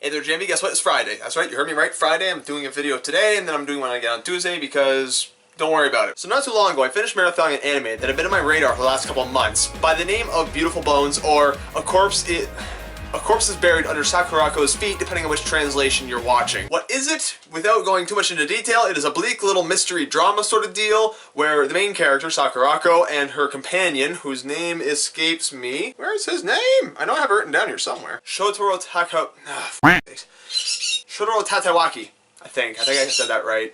Hey there, Jamie. Guess what? It's Friday. That's right, you heard me right. Friday. I'm doing a video today, and then I'm doing one again on Tuesday because don't worry about it. So not too long ago, I finished marathoning an anime that had been on my radar for the last couple of months by the name of Beautiful Bones, or A Corpse is Buried Under Sakurako's Feet, depending on which translation you're watching. What is it? Without going too much into detail, it is a bleak little mystery drama sort of deal where the main character, Sakurako, and her companion, whose name escapes me. Where's his name? I know I have it written down here somewhere. Shotaro Tatewaki, I think. I said that right.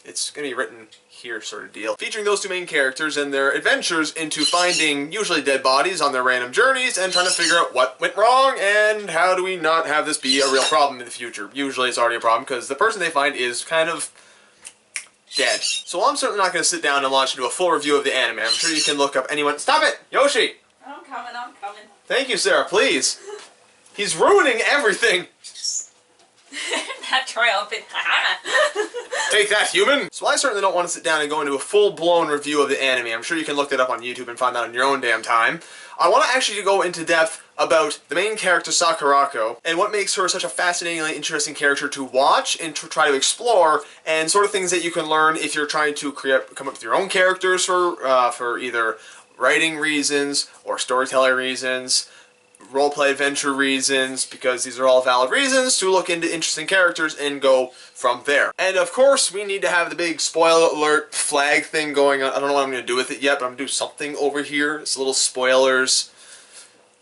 It's gonna be written here sort of deal. Featuring those two main characters and their adventures into finding usually dead bodies on their random journeys and trying to figure out what went wrong and how do we not have this be a real problem in the future. Usually it's already a problem because the person they find is kind of dead. So while I'm certainly not going to sit down and launch into a full review of the anime, I'm sure you can look up anyone— Stop it! Yoshi! I'm coming. Thank you, Sarah, please. He's ruining everything! That triumphant. Take that, human! So I certainly don't want to sit down and go into a full-blown review of the anime. I'm sure you can look that up on YouTube and find that on your own damn time. I want to actually go into depth about the main character, Sakurako, and what makes her such a fascinatingly interesting character to watch and to try to explore, and sort of things that you can learn if you're trying to come up with your own characters for either writing reasons or storytelling reasons, roleplay adventure reasons, because these are all valid reasons to look into interesting characters and go from there. And of course, we need to have the big spoiler alert flag thing going on. I don't know what I'm going to do with it yet, but I'm going to do something over here. It's a little spoilers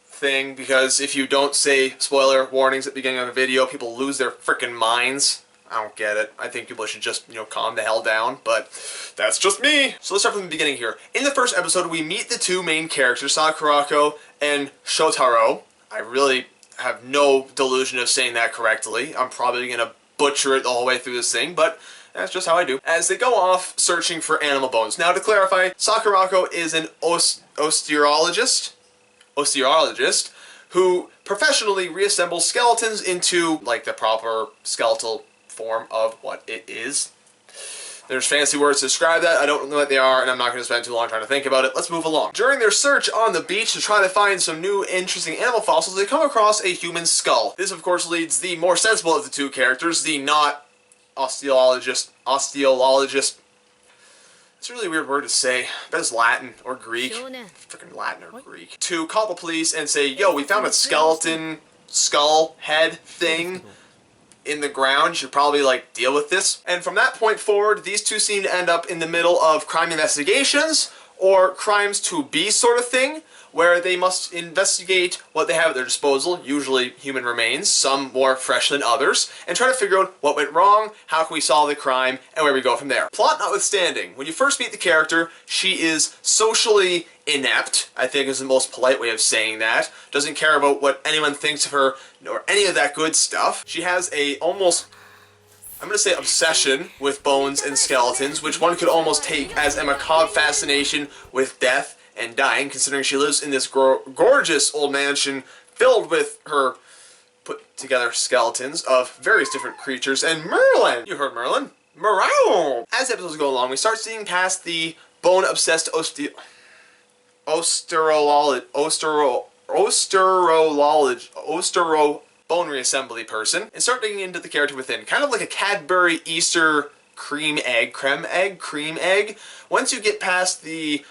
thing, because if you don't say spoiler warnings at the beginning of a video, people lose their freaking minds. I don't get it. I think people should just, calm the hell down, but that's just me. So let's start from the beginning here. In the first episode, we meet the two main characters, Sakurako and Shotaro. I really have no delusion of saying that correctly. I'm probably going to butcher it the whole way through this thing, but that's just how I do. As they go off searching for animal bones. Now, to clarify, Sakurako is an osteologist who professionally reassembles skeletons into, like, the proper skeletal form of what it is. There's fancy words to describe that. I don't know what they are, and I'm not going to spend too long trying to think about it. Let's move along. During their search on the beach to try to find some new interesting animal fossils, they come across a human skull. This, of course, leads the more sensible of the two characters, the not osteologist. It's a really weird word to say. I bet it's Latin or Greek. Freaking Latin or Greek. To call the police and say, yo, we found a skeleton, skull, head thing in the ground. You should probably, deal with this. And from that point forward, these two seem to end up in the middle of crime investigations, or crimes to be sort of thing, where they must investigate what they have at their disposal, usually human remains, some more fresh than others, and try to figure out what went wrong, how can we solve the crime, and where we go from there. Plot notwithstanding, when you first meet the character, she is socially inept, I think is the most polite way of saying that. Doesn't care about what anyone thinks of her, or any of that good stuff. She has a almost, I'm going to say, obsession with bones and skeletons, which one could almost take as a macabre fascination with death and dying, considering she lives in this gorgeous old mansion filled with her put-together skeletons of various different creatures. And Merlin! You heard Merlin. Morale! As episodes go along, we start seeing past the bone-obsessed bone reassembly person, and start digging into the character within. Kind of like a Cadbury Easter creme egg. Once you get past the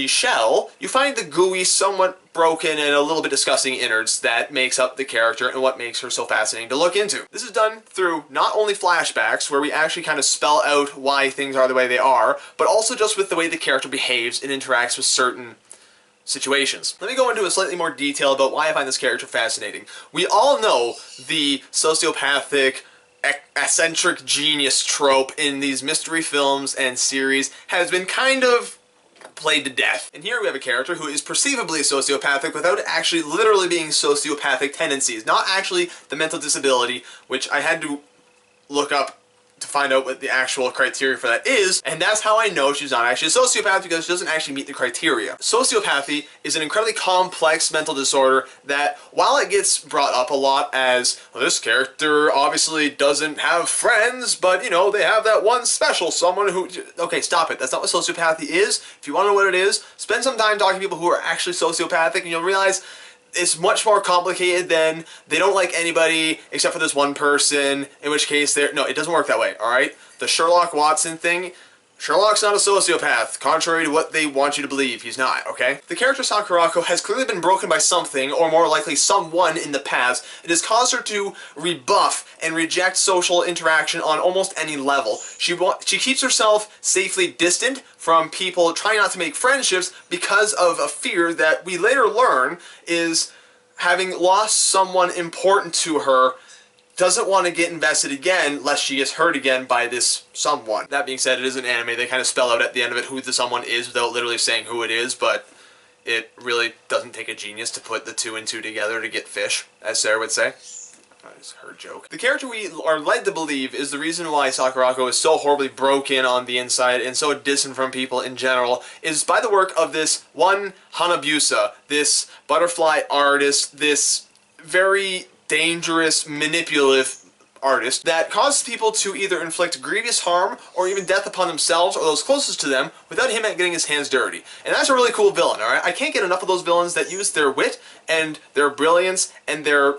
shell, you find the gooey, somewhat broken, and a little bit disgusting innards that makes up the character and what makes her so fascinating to look into. This is done through not only flashbacks, where we actually kind of spell out why things are the way they are, but also just with the way the character behaves and interacts with certain situations. Let me go into a slightly more detail about why I find this character fascinating. We all know the sociopathic, eccentric genius trope in these mystery films and series has been kind of played to death. And here we have a character who is perceivably sociopathic without actually literally being sociopathic tendencies. Not actually the mental disability, which I had to look up to find out what the actual criteria for that is, and that's how I know she's not actually a sociopath, because she doesn't actually meet the criteria. Sociopathy is an incredibly complex mental disorder that, while it gets brought up a lot as, well, this character obviously doesn't have friends, but, they have that one special someone who... Okay, stop it. That's not what sociopathy is. If you want to know what it is, spend some time talking to people who are actually sociopathic, and you'll realize it's much more complicated than they don't like anybody except for this one person, in which case no, it doesn't work that way, alright? The Sherlock Watson thing, Sherlock's not a sociopath, contrary to what they want you to believe. He's not, okay? The character Sakurako has clearly been broken by something, or more likely someone in the past. It has caused her to rebuff and reject social interaction on almost any level. She keeps herself safely distant from people, trying not to make friendships because of a fear that we later learn is having lost someone important to her, doesn't want to get invested again lest she gets hurt again by this someone. That being said, it is an anime. They kind of spell out at the end of it who the someone is without literally saying who it is, but it really doesn't take a genius to put the 2 and 2 together to get fish, as Sarah would say. That is her joke. The character we are led to believe is the reason why Sakurako is so horribly broken on the inside and so distant from people in general is by the work of this one Hanabusa, this butterfly artist, this very dangerous, manipulative artist that causes people to either inflict grievous harm or even death upon themselves or those closest to them without him getting his hands dirty. And that's a really cool villain, alright? I can't get enough of those villains that use their wit and their brilliance and their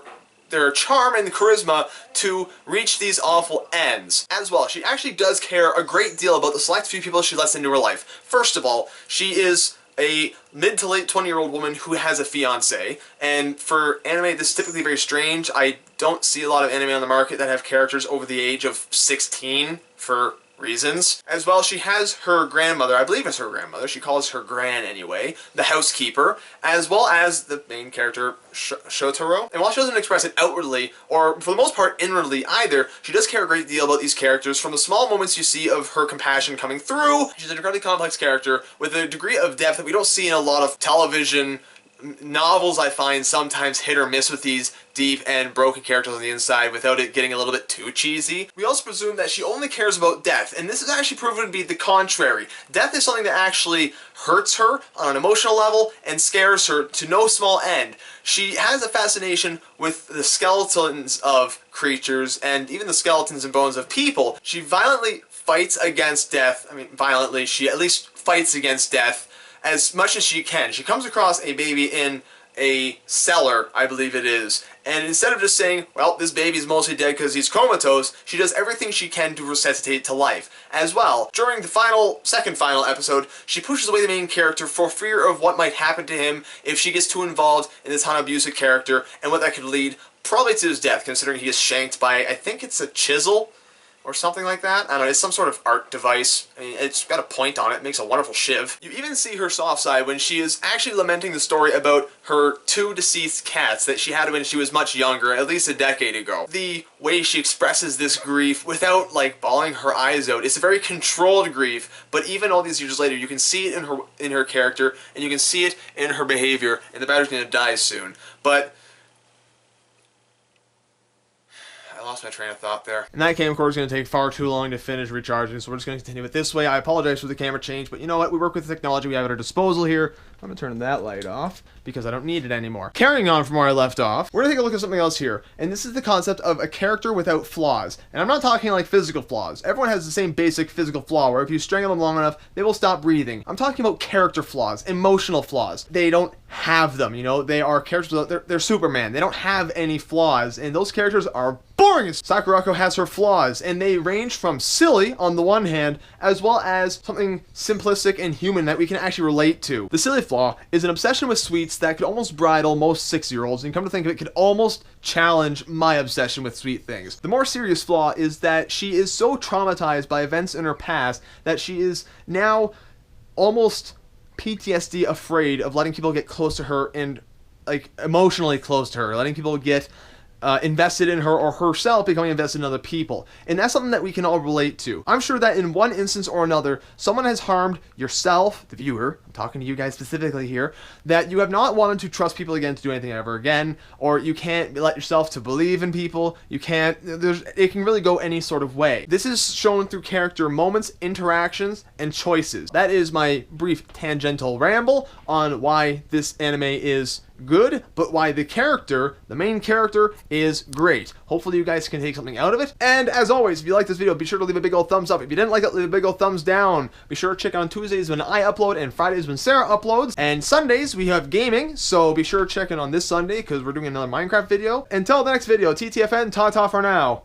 charm and charisma to reach these awful ends. As well, she actually does care a great deal about the select few people she lets into her life. First of all, she is a mid to late 20-year-old woman who has a fiance, and for anime this is typically very strange. I don't see a lot of anime on the market that have characters over the age of 16 for reasons. As well, she has her grandmother, I believe it's her grandmother, she calls her Gran anyway, the housekeeper, as well as the main character Shotaro. And while she doesn't express it outwardly, or for the most part inwardly either, she does care a great deal about these characters from the small moments you see of her compassion coming through. She's an incredibly complex character with a degree of depth that we don't see in a lot of television novels. I find sometimes hit or miss with these deep and broken characters on the inside without it getting a little bit too cheesy. We also presume that she only cares about death, and this is actually proven to be the contrary. Death is something that actually hurts her on an emotional level and scares her to no small end. She has a fascination with the skeletons of creatures and even the skeletons and bones of people. She violently fights against death. I mean, violently, she at least fights against death as much as she can. She comes across a baby in a cellar, I believe it is, and instead of just saying, well, this baby's mostly dead because he's comatose, she does everything she can to resuscitate it to life. As well, during the second final episode, she pushes away the main character for fear of what might happen to him if she gets too involved in this Hanabusa character and what that could lead probably to his death, considering he is shanked by, I think it's a chisel or something like that. I don't know, it's some sort of art device. I mean, it's got a point on it, makes a wonderful shiv. You even see her soft side when she is actually lamenting the story about her 2 deceased cats that she had when she was much younger, at least a decade ago. The way she expresses this grief without, like, bawling her eyes out, it's a very controlled grief, but even all these years later, you can see it in her character, and you can see it in her behavior, and the batter's gonna die soon. But I lost my train of thought there. And that camcorder is going to take far too long to finish recharging, so we're just going to continue it this way. I apologize for the camera change, but you know what? We work with the technology we have at our disposal here. I'm going to turn that light off because I don't need it anymore. Carrying on from where I left off, we're going to take a look at something else here. And this is the concept of a character without flaws. And I'm not talking like physical flaws. Everyone has the same basic physical flaw where if you strangle them long enough, they will stop breathing. I'm talking about character flaws, emotional flaws. They don't have them, you know? They are characters, they're Superman. They don't have any flaws, and those characters are boring. Sakurako has her flaws, and they range from silly on the one hand, as well as something simplistic and human that we can actually relate to. The silly flaw is an obsession with sweets that could almost bridle most 6-year-olds, and come to think of it, could almost challenge my obsession with sweet things. The more serious flaw is that she is so traumatized by events in her past that she is now almost PTSD afraid of letting people get close to her and, like, emotionally close to her, letting people get invested in her or herself becoming invested in other people. And that's something that we can all relate to. I'm sure that in one instance or another, someone has harmed yourself, the viewer, I'm talking to you guys specifically here, that you have not wanted to trust people again to do anything ever again, or you can't let yourself to believe in people, you can't, it can really go any sort of way. This is shown through character moments, interactions, and choices. That is my brief tangential ramble on why this anime is good, but why the main character, is great. Hopefully you guys can take something out of it. And as always, if you like this video, be sure to leave a big old thumbs up. If you didn't like it, leave a big old thumbs down. Be sure to check on Tuesdays when I upload and Fridays is when Sarah uploads. And Sundays, we have gaming, so be sure to check in on this Sunday because we're doing another Minecraft video. Until the next video, TTFN, ta-ta for now.